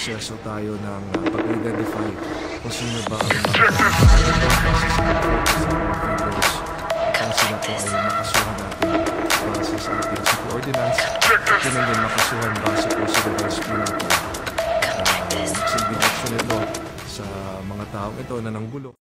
proseso tayo ng pag-identify kung sino ba ang mga sila po ay makasuhan natin base sa ating city ordinance at yun din makasuhan base po sa rescue natin. Nagsilbing action ito sa mga taong ito na nanggulo.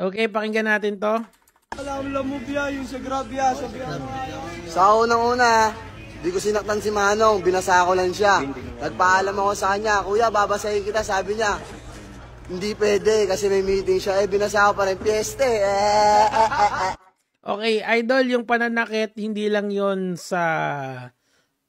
Okay, pakinggan natin to. Alam mo biya, yung sa grabya, Sa unang-una, di ko sinaktan si Manong, binasa ko lang siya. Nagpaalam ako sa kanya, kuya, babasahin kita, sabi niya. Hindi pwede kasi may meeting siya, binasa ko pa rin, piyeste. Okay, idol, yung pananakit, hindi lang yon sa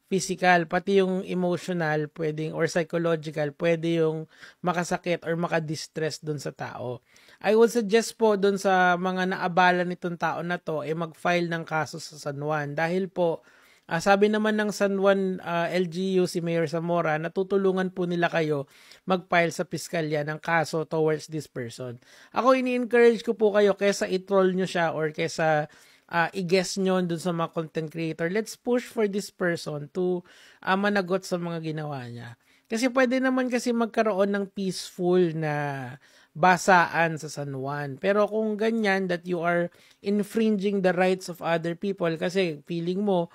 physical, pati yung emotional, pwedeng, or psychological, pwede yung makasakit or makadistress dun sa tao. I would suggest po dun sa mga naabala nitong tao na to, mag-file ng kaso sa San Juan. Dahil po, sabi naman ng San Juan LGU, si Mayor Zamora, natutulungan po nila kayo mag-file sa piskalya ng kaso towards this person. Ako, ini-encourage ko po kayo, kesa i-troll nyo siya or kesa i-guess nyo dun sa mga content creator, let's push for this person to managot sa mga ginawa niya. Kasi pwede naman kasi magkaroon ng peaceful na basaan sa San Juan. Pero kung ganyan, that you are infringing the rights of other people, kasi feeling mo,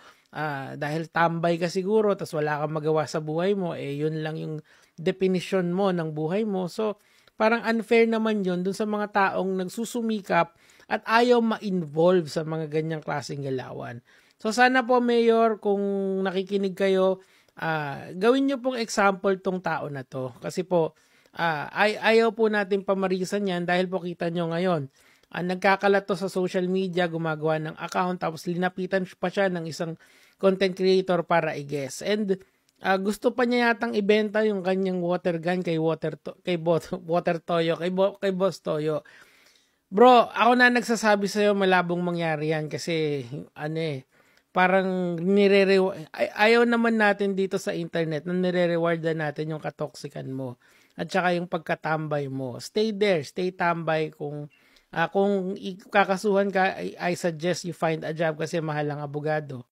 dahil tambay ka siguro, tas wala kang magawa sa buhay mo, yun lang yung definition mo ng buhay mo. So, parang unfair naman yun dun sa mga taong nagsusumikap at ayaw ma-involve sa mga ganyang klaseng galawan. So sana po, Mayor, kung nakikinig kayo, gawin nyo pong example tong tao na to. Kasi po, ayaw po natin pamarisan yan dahil po kita nyo ngayon, nagkakalat to sa social media, gumagawa ng account, tapos linapitan pa siya ng isang content creator para i-guess. And gusto pa niya yatang ibenta yung kanyang water gun kay Boss Toyo. Bro, ako na nagsasabi sa'yo, malabong mangyari yan kasi parang ayaw naman natin dito sa internet na nire-rewardan natin yung katoksikan mo at saka yung pagkatambay mo. Stay there, stay tambay. Kung kakasuhan ka, I suggest you find a job kasi mahal ang abogado.